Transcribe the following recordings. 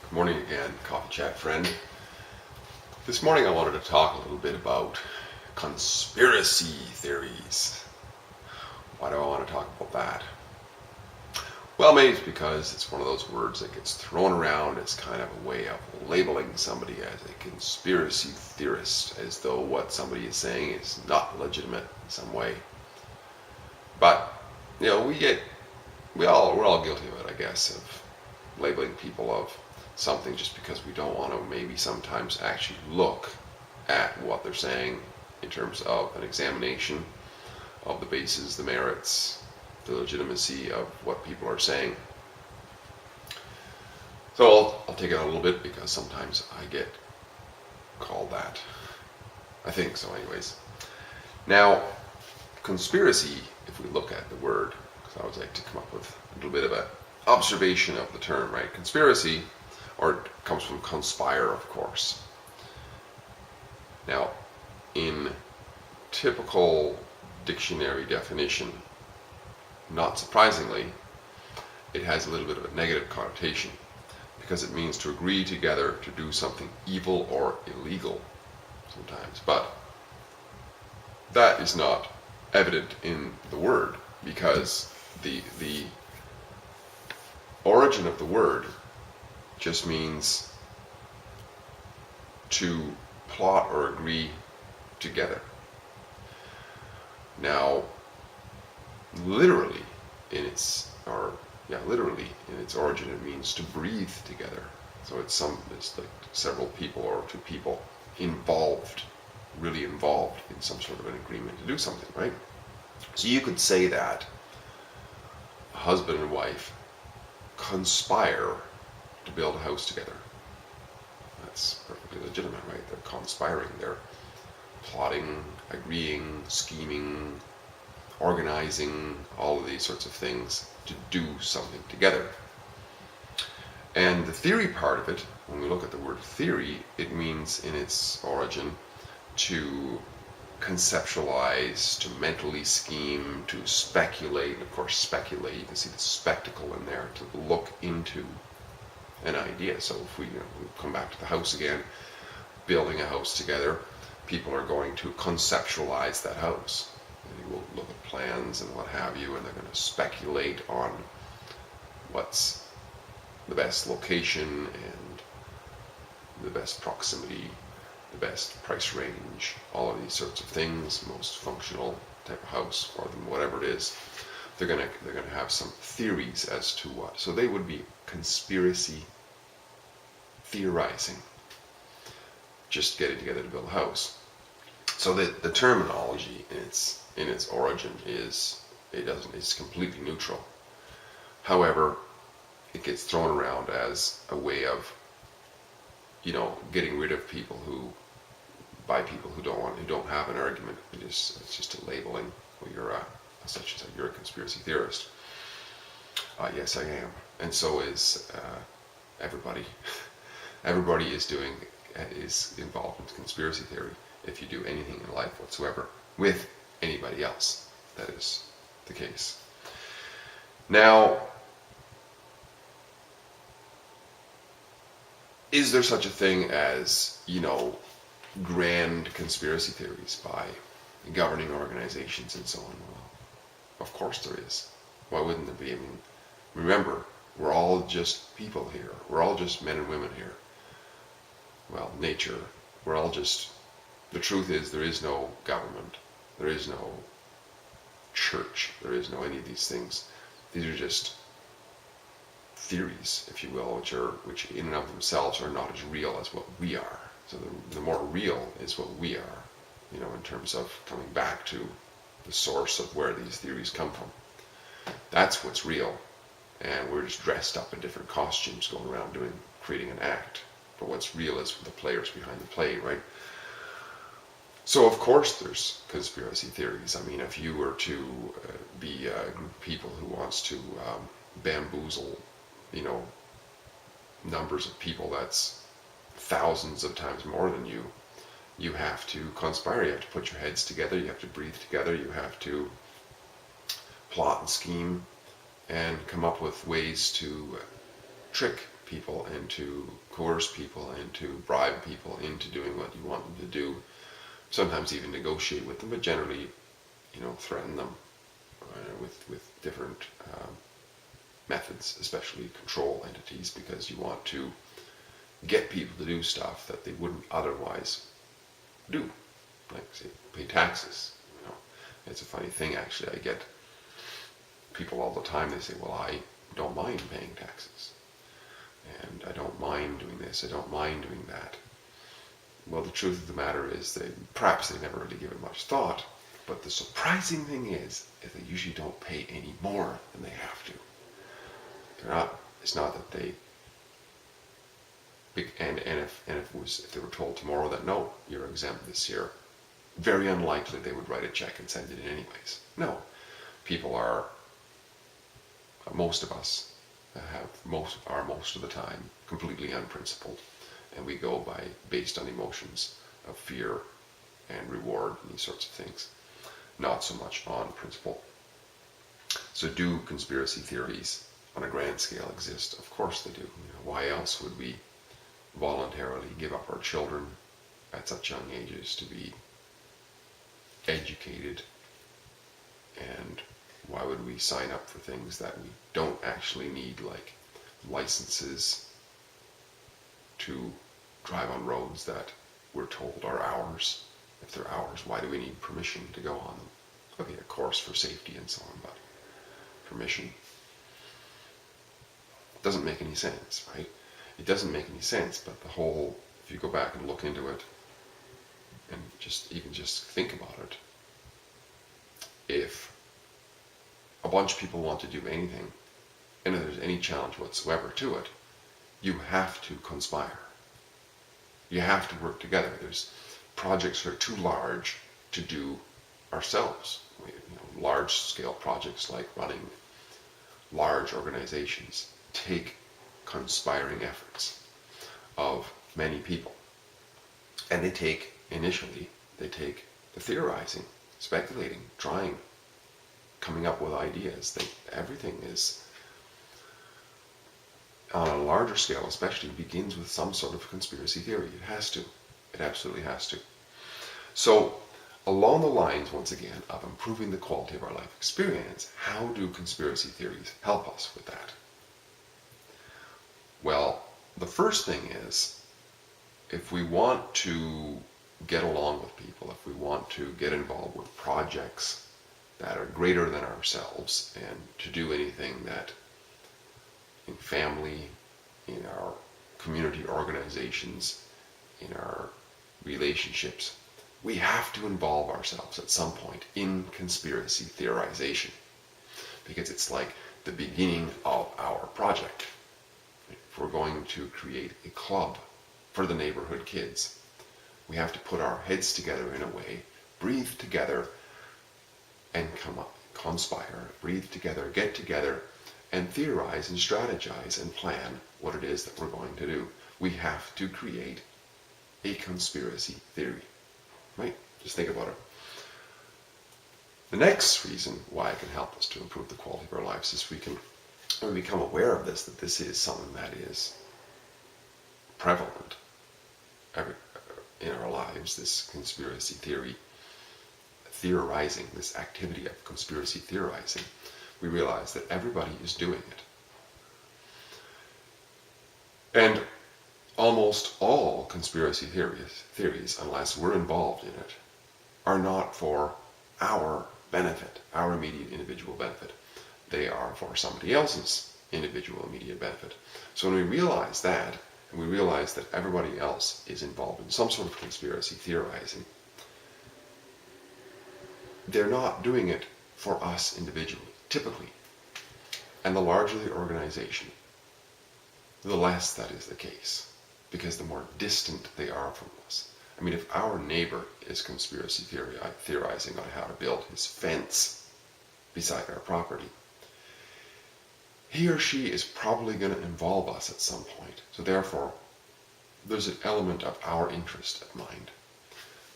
Good morning again, Coffee Chat friend. This morning I wanted to talk a little bit about conspiracy theories. Why do I want to talk about that? Well, maybe it's because it's one of those words that gets thrown around as kind of a way of labeling somebody as a conspiracy theorist, as though what somebody is saying is not legitimate in some way. But, we're all guilty of it, I guess, of labeling people of something just because we don't want to maybe sometimes actually look at what they're saying in terms of an examination of the bases, the merits, the legitimacy of what people are saying. So I'll take it a little bit because sometimes I get called that. I think so anyways. Now, conspiracy, if we look at the word, because I always like to come up with a little bit of an observation of the term, right? Conspiracy, or it comes from conspire, of course. Now, in typical dictionary definition, not surprisingly, it has a little bit of a negative connotation because it means to agree together to do something evil or illegal sometimes. But that is not evident in the word because the origin of the word just means to plot or agree together. Now, literally in its origin, it means to breathe together. So it's like several people or two people really involved in some sort of an agreement to do something, right? So you could say that a husband and wife conspire to build a house together. That's perfectly legitimate, right? They're conspiring, they're plotting, agreeing, scheming, organizing, all of these sorts of things to do something together. And the theory part of it, when we look at the word theory, it means in its origin to conceptualize, to mentally scheme, to speculate. Of course, speculate, you can see the spectacle in there, to look into an idea. So if we come back to the house again, building a house together, people are going to conceptualize that house. They will look at plans and what have you, and they're going to speculate on what's the best location and the best proximity, the best price range, all of these sorts of things, most functional type of house for them, whatever it is. They're going to have some theories as to what. So they would be conspiracy theorizing, just getting together to build a house. So the terminology in its origin is completely neutral. However, it gets thrown around as a way of getting rid of people who don't have an argument. It's just a labeling. Well, you're a conspiracy theorist. Yes, I am, and so is everybody. Everybody is involved in conspiracy theory. If you do anything in life whatsoever with anybody else, that is the case. Now, is there such a thing as, grand conspiracy theories by governing organizations and so on? Well, of course there is. Why wouldn't there be? I mean, remember, we're all just people here. We're all just men and women here. Well, nature, we're all just... The truth is, there is no government, there is no church, there is no any of these things. These are just theories, if you will, which in and of themselves are not as real as what we are. So the more real is what we are, in terms of coming back to the source of where these theories come from. That's what's real, and we're just dressed up in different costumes going around creating an act. But what's real is the players behind the play, right? So of course there's conspiracy theories. I mean, if you were to be a group of people who wants to bamboozle, numbers of people, that's thousands of times more than you. You have to conspire. You have to put your heads together. You have to breathe together. You have to plot and scheme and come up with ways to trick people and to coerce people and to bribe people into doing what you want them to do. Sometimes even negotiate with them, but generally, threaten them with different methods, especially control entities, because you want to get people to do stuff that they wouldn't otherwise do, like say pay taxes. It's a funny thing, actually. I get people all the time, they say, well, I don't mind paying taxes, and I don't mind doing this, I don't mind doing that. Well, the truth of the matter is perhaps they never really give it much thought, but the surprising thing is they usually don't pay any more than they have to. It's not that they, and if they were told tomorrow that no, you're exempt this year, very unlikely they would write a check and send it in anyways. No, people are, most of us are most of the time completely unprincipled, and we go based on emotions of fear and reward and these sorts of things, not so much on principle. So do conspiracy theories on a grand scale exist? Of course they do. Why else would we voluntarily give up our children at such young ages to be educated, and why would we sign up for things that we don't actually need, like licenses to drive on roads that we're told are ours? If they're ours, why do we need permission to go on them? Okay, of course, for safety and so on, but permission doesn't make any sense, right? It doesn't make any sense, but if you go back and look into it, and just think about it, if a bunch of people want to do anything, and if there's any challenge whatsoever to it, you have to conspire. You have to work together. There's projects that are too large to do ourselves. Large-scale projects like running large organizations take conspiring efforts of many people. And initially, they take the theorizing, speculating, trying, coming up with ideas. Everything is, on a larger scale especially, begins with some sort of conspiracy theory. It has to. It absolutely has to. So, along the lines, once again, of improving the quality of our life experience, how do conspiracy theories help us with that? Well, the first thing is, if we want to get along with people, if we want to get involved with projects that are greater than ourselves, and to do anything that in family, in our community organizations, in our relationships, we have to involve ourselves at some point in conspiracy theorization, because it's like the beginning of our project. If we're going to create a club for the neighborhood kids, we have to put our heads together in a way, breathe together, and conspire, breathe together, get together, and theorize and strategize and plan what it is that we're going to do. We have to create a conspiracy theory, right? Just think about it. The next reason why it can help us to improve the quality of our lives is when we become aware of this, that this is something that is prevalent in our lives, this conspiracy theorizing, this activity of conspiracy theorizing, we realize that everybody is doing it. And almost all conspiracy theories, unless we're involved in it, are not for our benefit, our immediate individual benefit. They are for somebody else's individual immediate benefit. So when we realize that, and we realize that everybody else is involved in some sort of conspiracy theorizing, they're not doing it for us individually, typically. And the larger the organization, the less that is the case, because the more distant they are from us. I mean, if our neighbor is conspiracy theorizing on how to build his fence beside our property, he or she is probably going to involve us at some point. So therefore, there's an element of our interest at mind.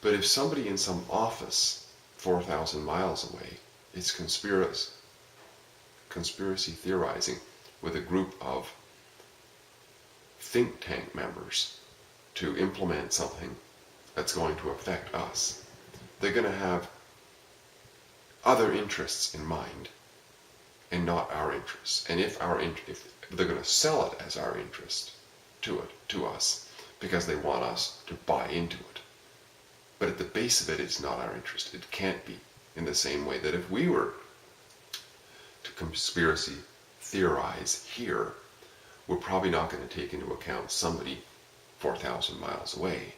But if somebody in some office 4,000 miles away is conspiracy theorizing with a group of think tank members to implement something that's going to affect us. They're going to have other interests in mind and not our interests. And if they're going to sell it as our interest to us because they want us to buy into it. But at the base of it, it's not our interest. It can't be, in the same way that if we were to conspiracy theorize here, we're probably not going to take into account somebody 4,000 miles away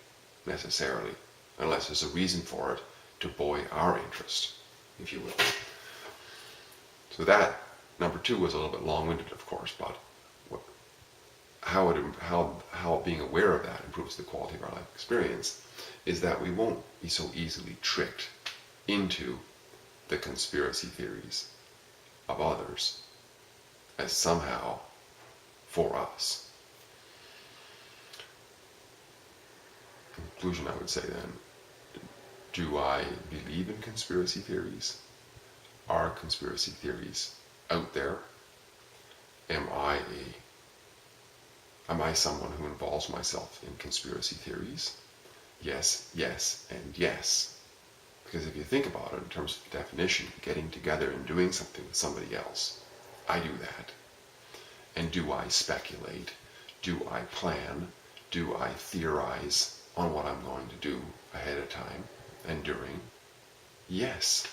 necessarily, unless there's a reason for it to buoy our interest, if you will. So that, number 2, was a little bit long-winded, of course, but how being aware of that improves the quality of our life experience is that we won't be so easily tricked into the conspiracy theories of others as somehow for us. In conclusion, I would say then, do I believe in conspiracy theories? Are conspiracy theories out there? Am I someone who involves myself in conspiracy theories? Yes, yes, and yes. Because if you think about it in terms of definition, getting together and doing something with somebody else, I do that. And do I speculate? Do I plan? Do I theorize on what I'm going to do ahead of time and during? Yes.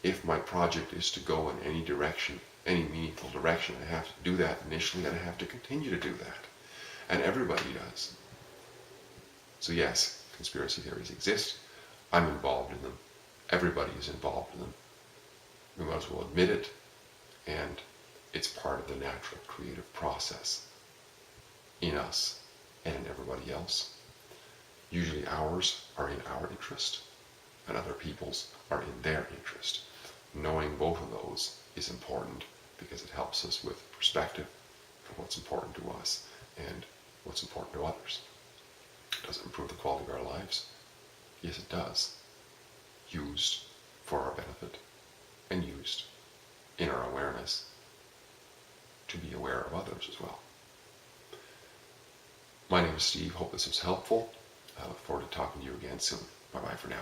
If my project is to go in any direction, any meaningful direction, I have to do that initially, and I have to continue to do that. And everybody does. So yes, conspiracy theories exist. I'm involved in them. Everybody is involved in them. We might as well admit it, and it's part of the natural creative process in us and in everybody else. Usually ours are in our interest, and other people's are in their interest. Knowing both of those is important because it helps us with perspective for what's important to us and what's important to others. Does it improve the quality of our lives? Yes, it does. Used for our benefit and used in our awareness to be aware of others as well. My name is Steve. Hope this was helpful. I look forward to talking to you again soon. Bye-bye for now.